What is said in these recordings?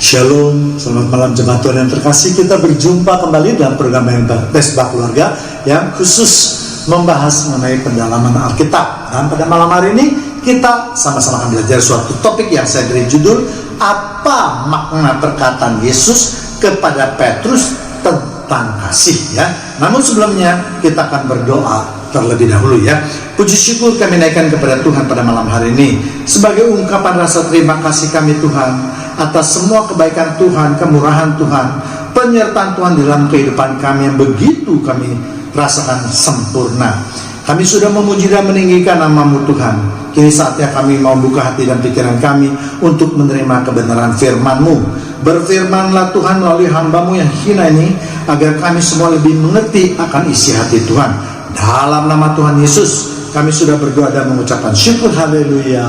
Shalom, selamat malam jemaat Tuhan yang terkasih. Kita berjumpa kembali dalam program yang Mesbah Keluarga yang khusus membahas mengenai pendalaman Alkitab. Dan pada malam hari ini kita sama-sama akan belajar suatu topik yang saya beri judul, apa makna perkataan Yesus kepada Petrus tentang kasih, ya. Namun sebelumnya kita akan berdoa terlebih dahulu, ya. Puji syukur kami naikkan kepada Tuhan pada malam hari ini sebagai ungkapan rasa terima kasih kami Tuhan atas semua kebaikan Tuhan, kemurahan Tuhan, penyertaan Tuhan dalam kehidupan kami yang begitu kami rasakan sempurna. Kami sudah memuji dan meninggikan nama-Mu Tuhan. Kini saatnya kami mau buka hati dan pikiran kami untuk menerima kebenaran firman-Mu. Berfirmanlah Tuhan melalui hamba-Mu yang hina ini, agar kami semua lebih mengerti akan isi hati Tuhan. Dalam nama Tuhan Yesus kami sudah berdoa dan mengucapkan syukur, haleluya,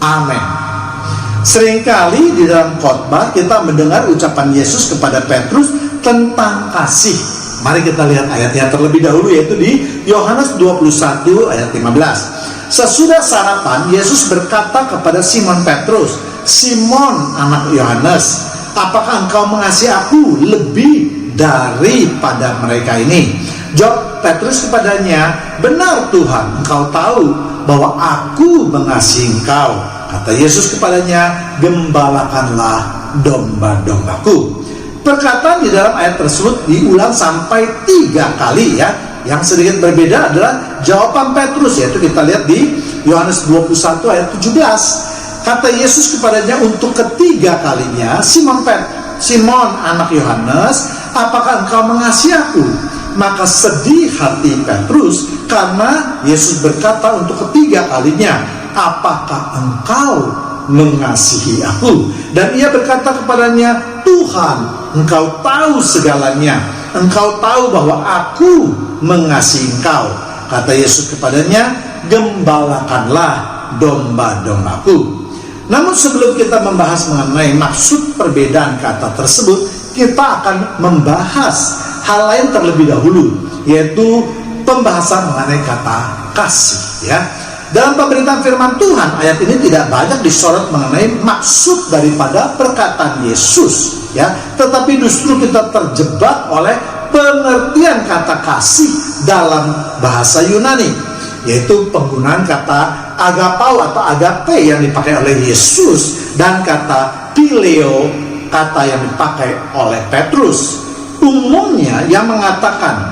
amin. Seringkali di dalam khotbah kita mendengar ucapan Yesus kepada Petrus tentang kasih. Mari kita lihat ayatnya terlebih dahulu, yaitu di Yohanes 21 ayat 15. Sesudah sarapan, Yesus berkata kepada Simon Petrus, "Simon anak Yohanes, apakah engkau mengasihi aku lebih daripada mereka ini?" Jawab Petrus kepadanya, "Benar Tuhan, engkau tahu bahwa aku mengasihi engkau." Kata Yesus kepadanya, "Gembalakanlah domba-dombaku." Perkataan di dalam ayat tersebut diulang sampai 3 kali, ya. Yang sedikit berbeda adalah jawaban Petrus, yaitu kita lihat di Yohanes 21 ayat 17. Kata Yesus kepadanya untuk ketiga kalinya, Simon anak Yohanes, apakah engkau mengasihi aku?" Maka sedih hati Petrus karena Yesus berkata untuk ketiga kalinya, "Apakah engkau mengasihi aku?" Dan ia berkata kepadanya, "Tuhan, engkau tahu segalanya. Engkau tahu bahwa aku mengasihi engkau." Kata Yesus kepadanya, "Gembalakanlah domba-dombaku." Namun sebelum kita membahas mengenai maksud perbedaan kata tersebut, kita akan membahas hal lain terlebih dahulu, yaitu pembahasan mengenai kata kasih, ya. Dalam pemberitaan firman Tuhan, ayat ini tidak banyak disorot mengenai maksud daripada perkataan Yesus, ya, tetapi justru kita terjebak oleh pengertian kata kasih dalam bahasa Yunani, yaitu penggunaan kata agapau atau agape yang dipakai oleh Yesus dan kata phileo, kata yang dipakai oleh Petrus. Umumnya yang mengatakan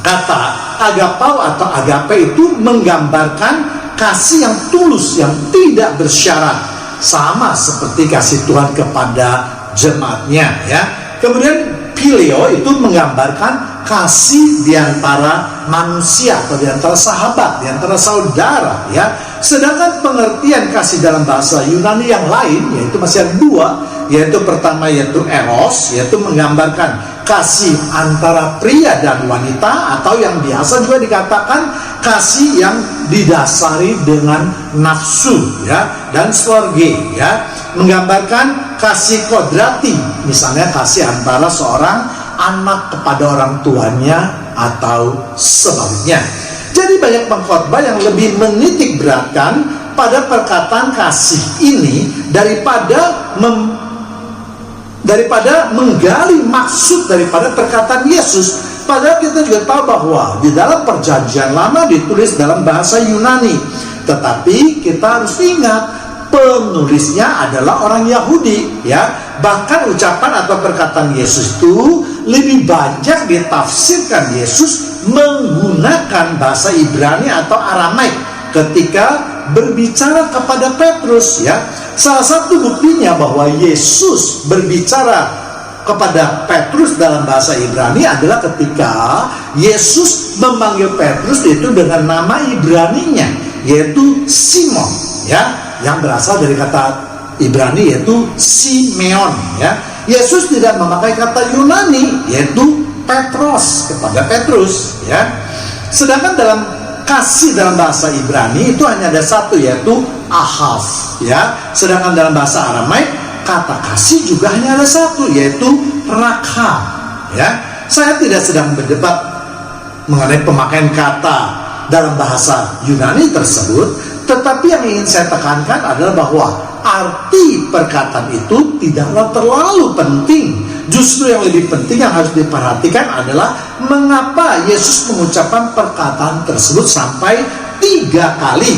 kata agapau atau agape itu menggambarkan kasih yang tulus, yang tidak bersyarat, sama seperti kasih Tuhan kepada jemaatnya, ya. Kemudian phileo itu menggambarkan kasih di antara manusia atau di antara sahabat, di antara saudara, ya. Sedangkan pengertian kasih dalam bahasa Yunani yang lain, yaitu masih ada 2, yaitu pertama yaitu eros, yaitu menggambarkan kasih antara pria dan wanita, atau yang biasa juga dikatakan kasih yang didasari dengan nafsu, ya, dan storge, ya, menggambarkan kasih kodrati, misalnya kasih antara seorang anak kepada orang tuanya atau sebaliknya. Jadi banyak pengkhotbah yang lebih menitik beratkan pada perkataan kasih ini daripada menggali maksud daripada perkataan Yesus. Padahal kita juga tahu bahwa di dalam perjanjian lama ditulis dalam bahasa Yunani, tetapi kita harus ingat penulisnya adalah orang Yahudi, ya. Bahkan ucapan atau perkataan Yesus itu lebih banyak ditafsirkan Yesus menggunakan bahasa Ibrani atau Aramaik ketika berbicara kepada Petrus, ya. Salah satu buktinya bahwa Yesus berbicara kepada Petrus dalam bahasa Ibrani adalah ketika Yesus memanggil Petrus itu dengan nama Ibraninya, yaitu Simon, ya, yang berasal dari kata Ibrani yaitu Simeon, ya. Yesus tidak memakai kata Yunani yaitu Petros kepada Petrus, ya. Sedangkan dalam kasih dalam bahasa Ibrani itu hanya ada satu, yaitu ahav, ya. Sedangkan dalam bahasa Aramaik kata kasih juga hanya ada satu, yaitu rakha, ya. Saya tidak sedang berdebat mengenai pemakaian kata dalam bahasa Yunani tersebut, Tetapi yang ingin saya tekankan adalah bahwa arti perkataan itu tidaklah terlalu penting. Justru yang lebih penting yang harus diperhatikan adalah mengapa Yesus mengucapkan perkataan tersebut sampai 3 kali.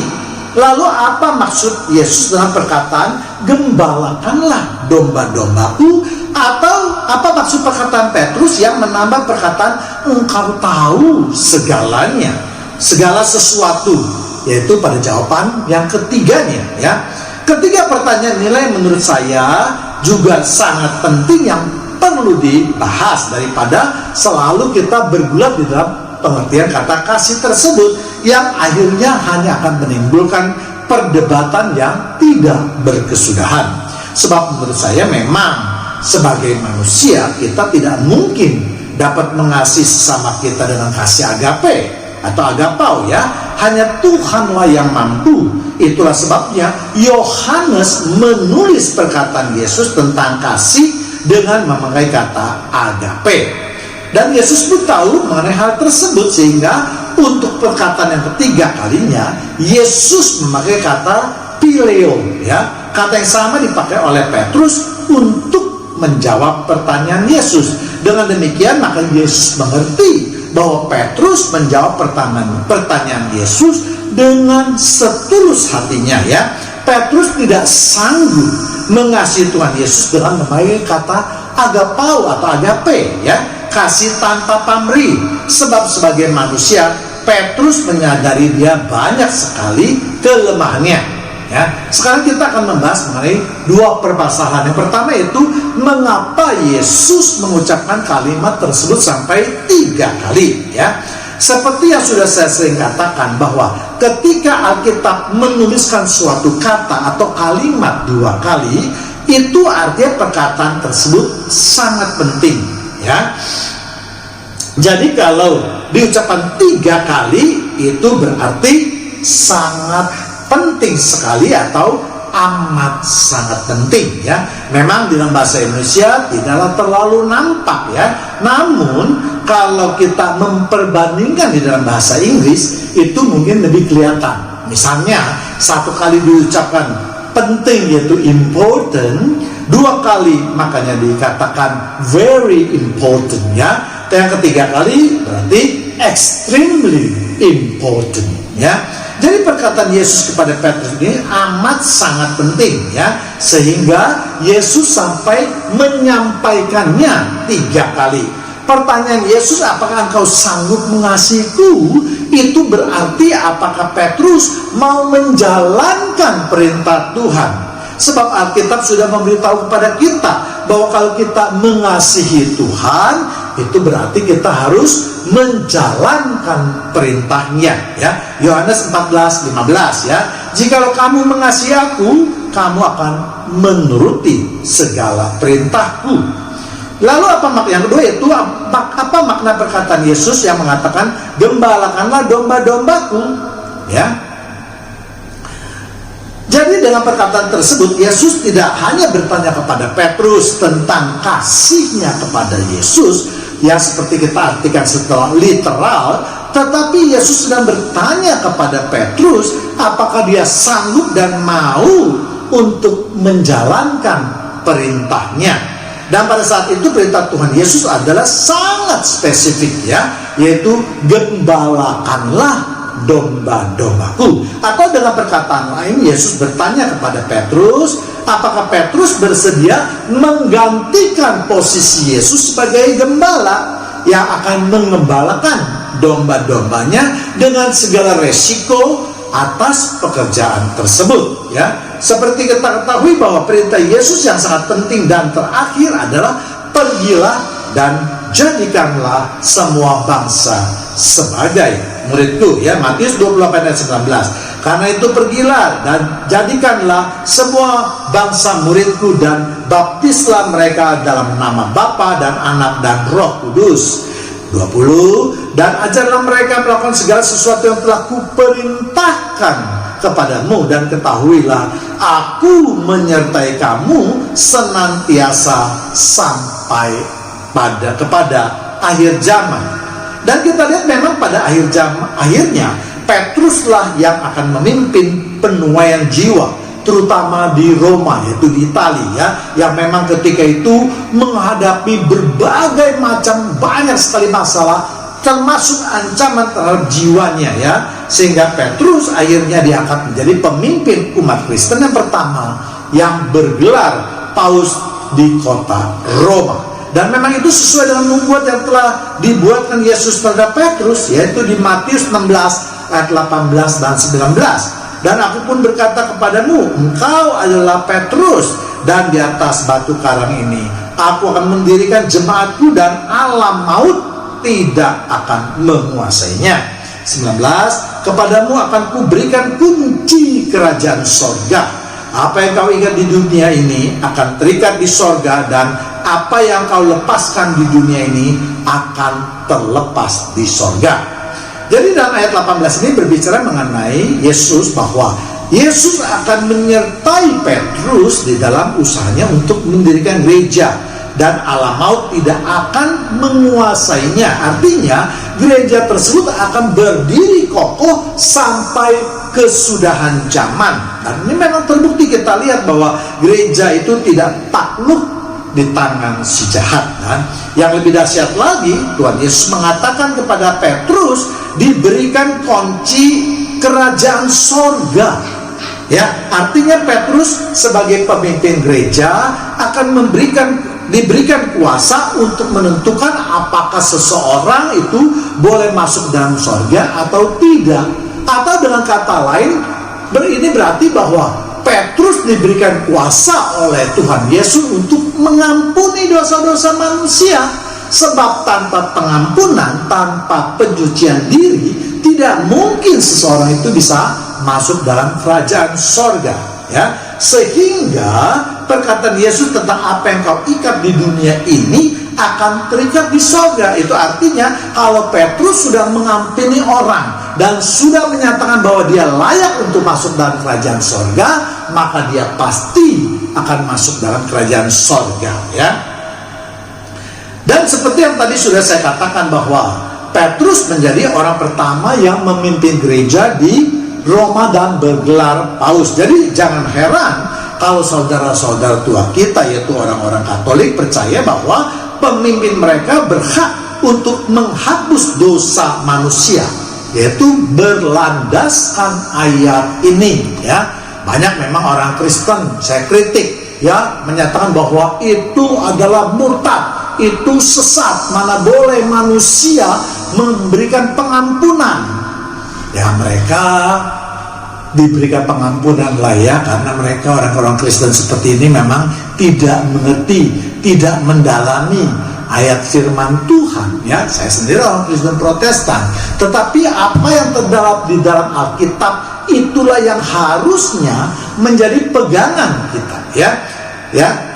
Lalu apa maksud Yesus dengan perkataan gembalakanlah domba-dombaku? Atau apa maksud perkataan Petrus yang menambah perkataan engkau tahu segalanya, segala sesuatu, yaitu pada jawaban yang ketiganya, ya. Ketiga pertanyaan nilai menurut saya juga sangat penting yang perlu dibahas daripada selalu kita bergulat di dalam pengertian kata kasih tersebut yang akhirnya hanya akan menimbulkan perdebatan yang tidak berkesudahan. Sebab menurut saya memang sebagai manusia kita tidak mungkin dapat mengasihi sesama kita dengan kasih agape atau agapau, ya. Hanya Tuhanlah yang mampu. Itulah sebabnya Yohanes menulis perkataan Yesus tentang kasih dengan memakai kata agape. Dan Yesus pun tahu mengenai hal tersebut, sehingga untuk perkataan yang ketiga kalinya Yesus memakai kata phileo, ya. Kata yang sama dipakai oleh Petrus untuk menjawab pertanyaan Yesus. Dengan demikian maka Yesus mengerti bahwa Petrus menjawab pertanyaan Yesus dengan setulus hatinya, ya. Petrus tidak sanggup mengasihi Tuhan Yesus dengan memakai kata agapau atau agape, ya, kasih tanpa pamrih. Sebab sebagai manusia Petrus menyadari dia banyak sekali kelemahannya. Ya, sekarang kita akan membahas mengenai 2 permasalahan. Yang pertama itu mengapa Yesus mengucapkan kalimat tersebut sampai 3 kali, ya. Seperti yang sudah saya sering katakan bahwa ketika Alkitab menuliskan suatu kata atau kalimat 2 kali, itu artinya perkataan tersebut sangat penting, ya. Jadi kalau diucapkan 3 kali itu berarti sangat penting sekali atau amat sangat penting, ya. Memang di dalam bahasa Indonesia tidaklah terlalu nampak, ya. Namun kalau kita memperbandingkan di dalam bahasa Inggris itu mungkin lebih kelihatan. Misalnya 1 kali diucapkan penting yaitu important, 2 kali makanya dikatakan very important, ya. Dan yang ketiga kali berarti extremely important, ya. Jadi perkataan Yesus kepada Petrus ini amat sangat penting, ya, sehingga Yesus sampai menyampaikannya 3 kali. Pertanyaan Yesus, apakah engkau sanggup mengasihiku? Itu berarti apakah Petrus mau menjalankan perintah Tuhan? Sebab Alkitab sudah memberitahu kepada kita bahwa kalau kita mengasihi Tuhan, itu berarti kita harus menjalankan perintahnya, ya. Yohanes 14:15, ya. Jikalau kamu mengasihi aku, kamu akan menuruti segala perintahku. Lalu apa makna yang kedua? Itu apa makna perkataan Yesus yang mengatakan gembalakanlah domba-dombaku, ya. Jadi dengan perkataan tersebut Yesus tidak hanya bertanya kepada Petrus tentang kasihnya kepada Yesus, ya, seperti kita artikan setelah literal, tetapi Yesus sedang bertanya kepada Petrus apakah dia sanggup dan mau untuk menjalankan perintahnya. Dan pada saat itu perintah Tuhan Yesus adalah sangat spesifik, ya, yaitu gembalakanlah domba-dombaku. Atau dengan perkataan lain Yesus bertanya kepada Petrus apakah Petrus bersedia menggantikan posisi Yesus sebagai gembala yang akan mengembalakan domba-dombanya dengan segala resiko atas pekerjaan tersebut, ya. Seperti kita ketahui bahwa perintah Yesus yang sangat penting dan terakhir adalah pergilah dan jadikanlah semua bangsa sebagai muridku, ya. Matius 28:19. Karena itu pergilah dan jadikanlah semua bangsa muridku dan baptislah mereka dalam nama Bapa dan Anak dan Roh Kudus. 20. Dan ajarlah mereka melakukan segala sesuatu yang telah kuperintahkan kepadamu, dan ketahuilah aku menyertai kamu senantiasa sampai kepada akhir zaman. Dan kita lihat memang pada akhirnya Petruslah yang akan memimpin penuaian jiwa, terutama di Roma, yaitu di Italia, yang memang ketika itu menghadapi berbagai macam banyak sekali masalah, termasuk ancaman terhadap jiwanya, ya. Sehingga Petrus akhirnya diangkat menjadi pemimpin umat Kristen yang pertama yang bergelar Paus di kota Roma. Dan memang itu sesuai dengan nubuat yang telah dibuatkan Yesus terhadap Petrus, yaitu di Matius 16 ayat 18 dan 19. Dan aku pun berkata kepadamu, engkau adalah Petrus, dan di atas batu karang ini aku akan mendirikan jemaatku, dan alam maut tidak akan menguasainya. 19, kepadamu akan kuberikan kunci kerajaan sorga. Apa yang kau ingat di dunia ini akan terikat di sorga, dan apa yang kau lepaskan di dunia ini akan terlepas di sorga. Jadi dalam ayat 18 ini berbicara mengenai Yesus, bahwa Yesus akan menyertai Petrus di dalam usahanya untuk mendirikan gereja, dan alam maut tidak akan menguasainya. Artinya gereja tersebut akan berdiri kokoh sampai kesudahan zaman. Dan ini memang terbukti, kita lihat bahwa gereja itu tidak takluk di tangan si jahat. Dan yang lebih dahsyat lagi, Tuhan Yesus mengatakan kepada Petrus, diberikan kunci kerajaan sorga. Ya, artinya Petrus sebagai pemimpin gereja akan diberikan kuasa untuk menentukan apakah seseorang itu boleh masuk dalam sorga atau tidak. Atau dengan kata lain, ini berarti bahwa Petrus diberikan kuasa oleh Tuhan Yesus untuk mengampuni dosa-dosa manusia. Sebab tanpa pengampunan, tanpa pencucian diri, tidak mungkin seseorang itu bisa masuk dalam kerajaan sorga, ya. Sehingga perkataan Yesus tentang apa yang kau ikat di dunia ini akan terikat di sorga. Itu artinya kalau Petrus sudah mengampuni orang dan sudah menyatakan bahwa dia layak untuk masuk dalam kerajaan sorga, maka dia pasti akan masuk dalam kerajaan sorga, ya. Dan seperti yang tadi sudah saya katakan, bahwa Petrus menjadi orang pertama yang memimpin gereja di Roma dan bergelar Paus. Jadi jangan heran kalau saudara-saudara tua kita, yaitu orang-orang Katolik, percaya bahwa pemimpin mereka berhak untuk menghapus dosa manusia, yaitu berlandaskan ayat ini, ya. Banyak memang orang Kristen, saya kritik, ya, menyatakan bahwa itu adalah murtad, itu sesat, mana boleh manusia memberikan pengampunan. Ya, mereka diberikan pengampunan lah, ya, karena mereka orang-orang Kristen seperti ini memang tidak mengerti, tidak mendalami ayat firman Tuhan, ya. Saya sendiri orang Kristen Protestan, tetapi apa yang terdapat di dalam Alkitab itulah yang harusnya menjadi pegangan kita, ya.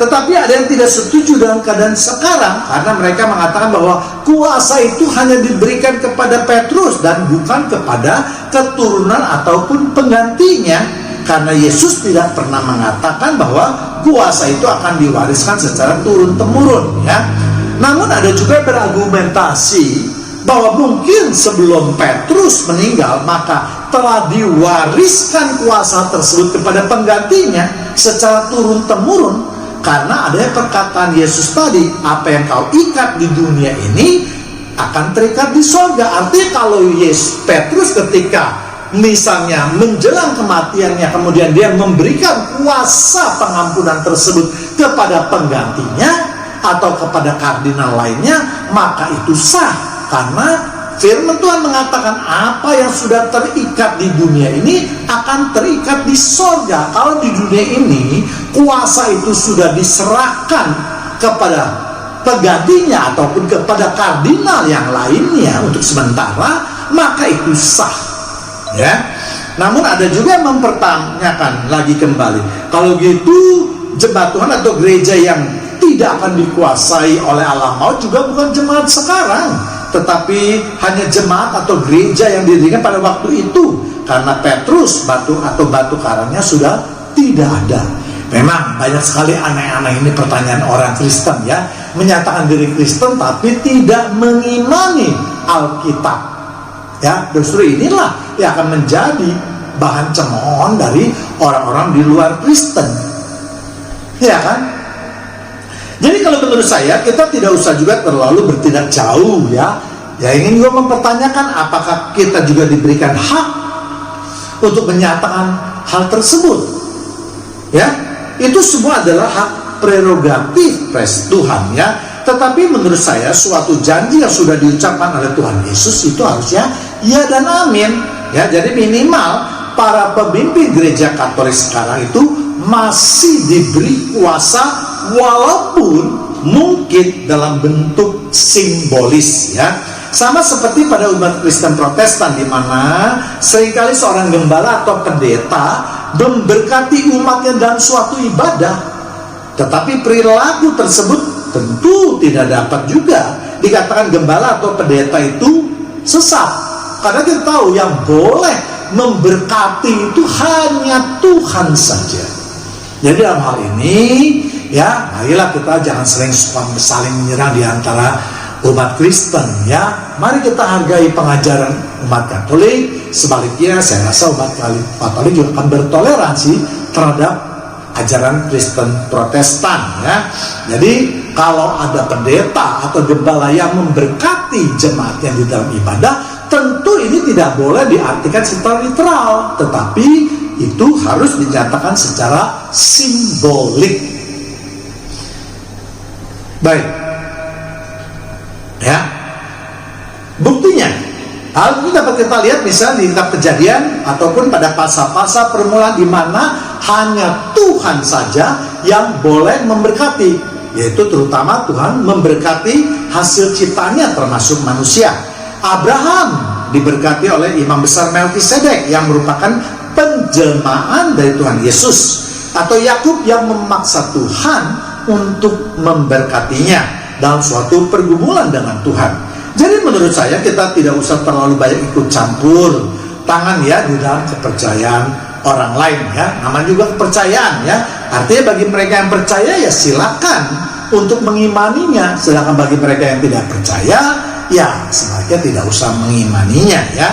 Tetapi ada yang tidak setuju dengan keadaan sekarang, karena mereka mengatakan bahwa kuasa itu hanya diberikan kepada Petrus dan bukan kepada keturunan ataupun penggantinya, karena Yesus tidak pernah mengatakan bahwa kuasa itu akan diwariskan secara turun-temurun, ya. Namun ada juga berargumentasi bahwa mungkin sebelum Petrus meninggal, maka telah diwariskan kuasa tersebut kepada penggantinya secara turun-temurun, karena ada perkataan Yesus tadi, apa yang kau ikat di dunia ini akan terikat di sorga. Artinya kalau Petrus ketika misalnya menjelang kematiannya, kemudian dia memberikan kuasa pengampunan tersebut kepada penggantinya atau kepada kardinal lainnya, maka itu sah. Karena firman Tuhan mengatakan apa yang sudah terikat di dunia ini akan terikat di sorga. Kalau di dunia ini kuasa itu sudah diserahkan kepada penggantinya ataupun kepada kardinal yang lainnya untuk sementara, maka itu sah, ya. Namun ada juga yang mempertanyakan lagi kembali, kalau gitu jemaat Tuhan atau gereja yang tidak akan dikuasai oleh alam maut juga bukan jemaat sekarang, tetapi hanya jemaat atau gereja yang didirikan pada waktu itu, karena Petrus batu karangnya sudah tidak ada. Memang banyak sekali aneh-aneh ini pertanyaan orang Kristen, ya, menyatakan diri Kristen tapi tidak mengimani Alkitab, ya. Justru inilah yang akan menjadi bahan cemoohan dari orang-orang di luar Kristen. Ya kan? Jadi kalau menurut saya kita tidak usah juga terlalu bertindak jauh ya. Ya ingin juga mempertanyakan apakah kita juga diberikan hak untuk menyatakan hal tersebut. Ya, itu semua adalah hak prerogatif Tuhan ya. Tetapi menurut saya suatu janji yang sudah diucapkan oleh Tuhan Yesus itu harusnya ya dan amin. Ya, jadi minimal para pemimpin gereja Katolik sekarang itu masih diberi kuasa walaupun mungkin dalam bentuk simbolis ya. Sama seperti pada umat Kristen Protestan di mana seringkali seorang gembala atau pendeta memberkati umatnya dalam suatu ibadah, tetapi perilaku tersebut tentu tidak dapat juga dikatakan gembala atau pendeta itu sesat, karena kita tahu yang boleh memberkati itu hanya Tuhan saja. Jadi dalam hal ini ya, marilah kita jangan sering saling menyerang di antara umat Kristen ya. Mari kita hargai pengajaran umat Katolik. Sebaliknya saya rasa umat Katolik juga akan bertoleransi terhadap ajaran Kristen Protestan ya. Jadi kalau ada pendeta atau gembala yang memberkati jemaat yang di dalam ibadah, tentu ini tidak boleh diartikan secara literal, tetapi itu harus dinyatakan secara simbolik. Baik ya, buktinya hal ini dapat kita lihat misalnya di kitab Kejadian ataupun pada pasal-pasal permulaan di mana hanya Tuhan saja yang boleh memberkati, yaitu terutama Tuhan memberkati hasil ciptaannya termasuk manusia. Abraham diberkati oleh Imam Besar Melkisedek yang merupakan penjelmaan dari Tuhan Yesus, atau Yakub yang memaksa Tuhan untuk memberkatinya dalam suatu pergumulan dengan Tuhan. Jadi menurut saya kita tidak usah terlalu banyak ikut campur tangan ya di dalam kepercayaan orang lain ya. Namanya juga kepercayaan ya. Artinya bagi mereka yang percaya ya silakan untuk mengimaninya, sedangkan bagi mereka yang tidak percaya ya sebaiknya tidak usah mengimaninya ya.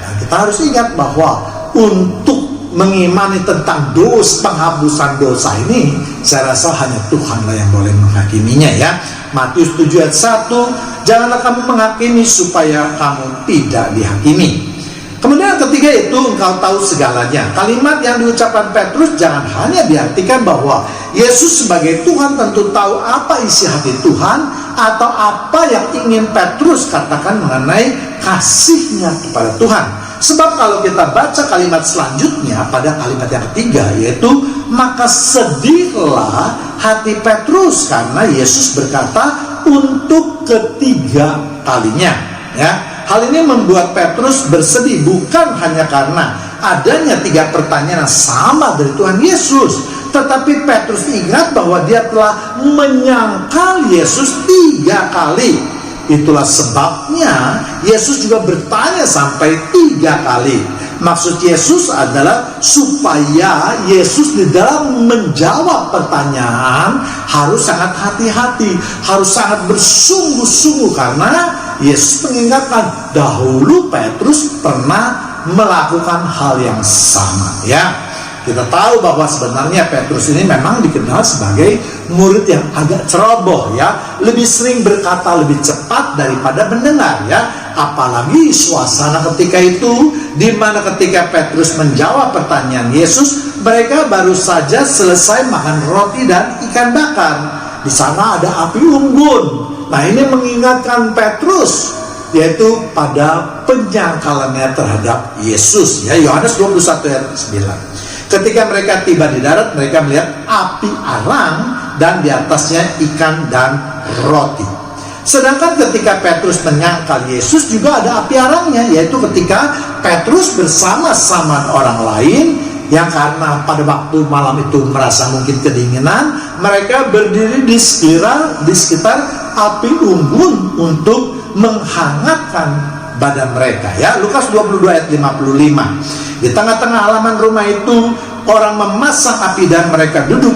Nah, kita harus ingat bahwa untuk mengimani tentang penghapusan dosa ini, saya rasa hanya Tuhanlah yang boleh menghakiminya ya. Matius 7 ayat 1, janganlah kamu menghakimi supaya kamu tidak dihakimi. Kemudian ketiga itu engkau tahu segalanya. Kalimat yang diucapkan Petrus jangan hanya diartikan bahwa Yesus sebagai Tuhan tentu tahu apa isi hati Tuhan, atau apa yang ingin Petrus katakan mengenai kasihnya kepada Tuhan. Sebab kalau kita baca kalimat selanjutnya pada kalimat yang ketiga, yaitu maka sedihlah hati Petrus karena Yesus berkata untuk ketiga kalinya ya. Hal ini membuat Petrus bersedih bukan hanya karena adanya 3 pertanyaan yang sama dari Tuhan Yesus, tetapi Petrus ingat bahwa dia telah menyangkal Yesus 3 kali. Itulah sebabnya Yesus juga bertanya sampai 3 kali. Maksud Yesus adalah supaya Yesus di dalam menjawab pertanyaan harus sangat hati-hati, harus sangat bersungguh-sungguh, karena Yesus mengingatkan dahulu Petrus pernah melakukan hal yang sama ya. Kita tahu bahwa sebenarnya Petrus ini memang dikenal sebagai murid yang agak ceroboh ya, lebih sering berkata lebih cepat daripada mendengar ya. Apalagi suasana ketika itu, di mana ketika Petrus menjawab pertanyaan Yesus, mereka baru saja selesai makan roti dan ikan bakar. Di sana ada api unggun. Nah, ini mengingatkan Petrus yaitu pada penyangkalannya terhadap Yesus ya. Yohanes 21 ayat 9. Ketika mereka tiba di darat, mereka melihat api arang dan di atasnya ikan dan roti. Sedangkan ketika Petrus menyangkal Yesus juga ada api arangnya, yaitu ketika Petrus bersama-sama orang lain yang karena pada waktu malam itu merasa mungkin kedinginan, mereka berdiri di sekitar api unggun untuk menghangatkan badan mereka ya. Lukas 22 ayat 55. Di tengah-tengah halaman rumah itu orang memasang api dan mereka duduk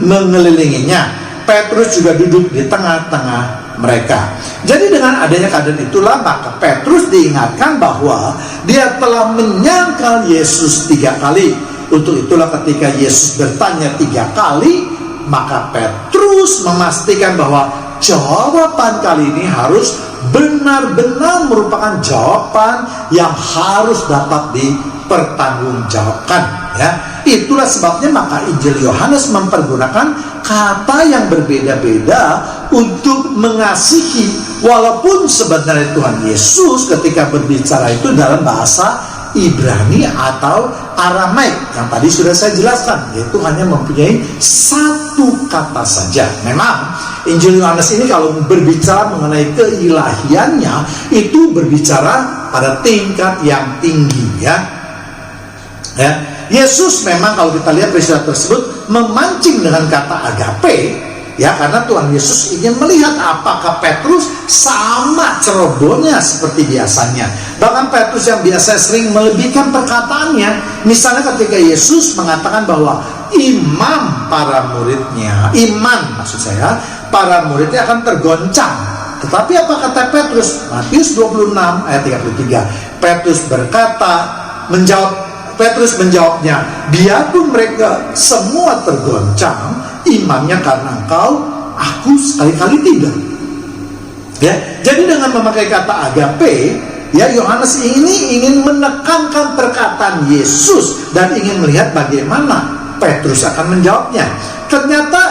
mengelilinginya. Petrus juga duduk di tengah-tengah mereka. Jadi dengan adanya keadaan itulah maka Petrus diingatkan bahwa dia telah menyangkal Yesus 3 kali. Untuk itulah ketika Yesus bertanya 3 kali, maka Petrus memastikan bahwa jawaban kali ini harus benar-benar merupakan jawaban yang harus dapat dipertanggungjawabkan, ya. Itulah sebabnya maka Injil Yohanes mempergunakan kata yang berbeda-beda untuk mengasihi, walaupun sebenarnya Tuhan Yesus ketika berbicara itu dalam bahasa Ibrani atau Aramaik yang tadi sudah saya jelaskan, yaitu hanya mempunyai satu kata saja. Memang Injil Yohanes ini kalau berbicara mengenai keilahiannya itu berbicara pada tingkat yang tinggi, ya. Yesus memang kalau kita lihat peristiwa tersebut memancing dengan kata agape, ya, karena Tuhan Yesus ingin melihat apakah Petrus sama cerobohnya seperti biasanya. Bahkan Petrus yang biasa sering melebihkan perkataannya. Misalnya ketika Yesus mengatakan bahwa para muridnya akan tergoncang. Tetapi apa kata Petrus? Matius 26 ayat 33. Petrus menjawabnya, biarpun mereka semua tergoncang, imannya karena engkau, aku sekali-kali tidak. Ya, jadi dengan memakai kata agape, ya, Yohanes ini ingin menekankan perkataan Yesus dan ingin melihat bagaimana Petrus akan menjawabnya. Ternyata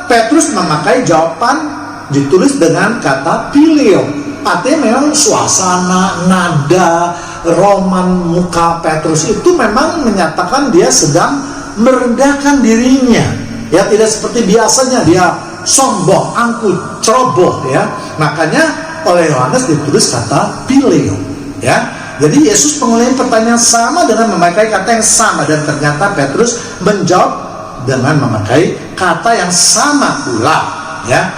Petrus memakai jawaban ditulis dengan kata pileo. Artinya memang suasana, nada, roman muka Petrus itu memang menyatakan dia sedang merendahkan dirinya. Ya, tidak seperti biasanya dia sombong, angkuh, ceroboh, ya. Makanya oleh Yohanes ditulis kata pileo, ya. Jadi Yesus mengulangi pertanyaan sama dengan memakai kata yang sama, dan ternyata Petrus menjawab dengan memakai kata yang sama pula, ya.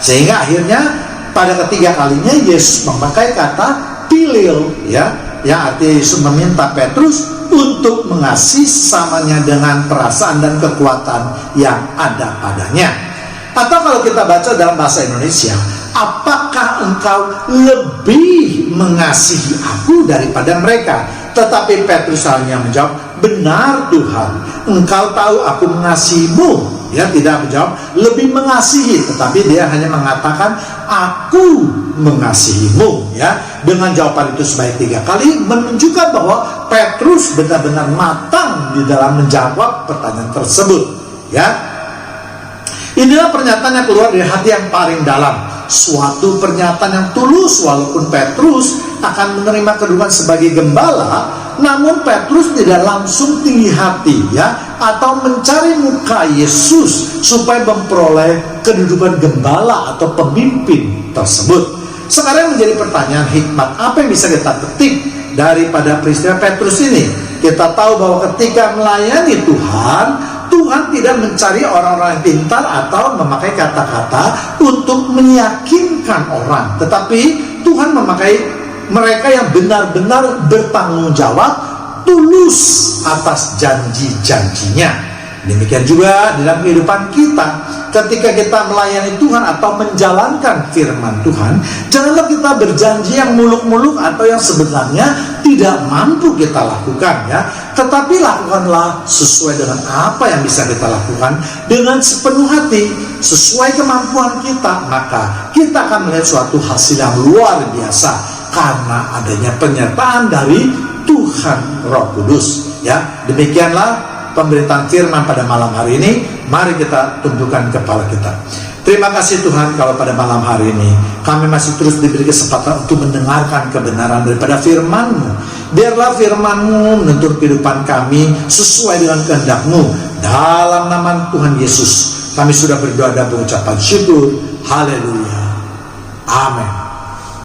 Sehingga akhirnya pada ketiga kalinya Yesus memakai kata pileo, ya, yang artinya Yesus meminta Petrus untuk mengasihi sesamanya dengan perasaan dan kekuatan yang ada padanya. Atau kalau kita baca dalam bahasa Indonesia, apakah engkau lebih mengasihi aku daripada mereka? Tetapi Petrus hanya menjawab, benar Tuhan, engkau tahu aku mengasihimu. Dia tidak menjawab lebih mengasihi, tetapi dia hanya mengatakan aku mengasihimu, ya. Dengan jawaban itu sebanyak 3 kali menunjukkan bahwa Petrus benar-benar matang di dalam menjawab pertanyaan tersebut, ya. Inilah pernyataan yang keluar dari hati yang paling dalam, suatu pernyataan yang tulus. Walaupun Petrus akan menerima kedudukan sebagai gembala, namun Petrus tidak langsung tinggi hati, ya, atau mencari muka Yesus supaya memperoleh kedudukan gembala atau pemimpin tersebut. Sekarang menjadi pertanyaan, hikmat apa yang bisa kita petik daripada peristiwa Petrus ini? Kita tahu bahwa ketika melayani Tuhan tidak mencari orang-orang yang pintar atau memakai kata-kata untuk meyakinkan orang, tetapi Tuhan memakai mereka yang benar-benar bertanggung jawab, tulus atas janji-janjinya. Demikian juga dalam kehidupan kita, ketika kita melayani Tuhan atau menjalankan firman Tuhan, janganlah kita berjanji yang muluk-muluk atau yang sebenarnya tidak mampu kita lakukan, ya. Tetapi lakukanlah sesuai dengan apa yang bisa kita lakukan dengan sepenuh hati, sesuai kemampuan kita. Maka kita akan melihat suatu hasil yang luar biasa karena adanya penyertaan dari Tuhan Roh Kudus, ya. Demikianlah pemberitaan firman pada malam hari ini. Mari kita tundukkan kepala kita. Terima kasih Tuhan kalau pada malam hari ini kami masih terus diberi kesempatan untuk mendengarkan kebenaran daripada firman-Mu. Biarlah firman-Mu menuntun kehidupan kami sesuai dengan kehendak-Mu. Dalam nama Tuhan Yesus kami sudah berdoa dan mengucapkan syukur. Haleluya. Amin.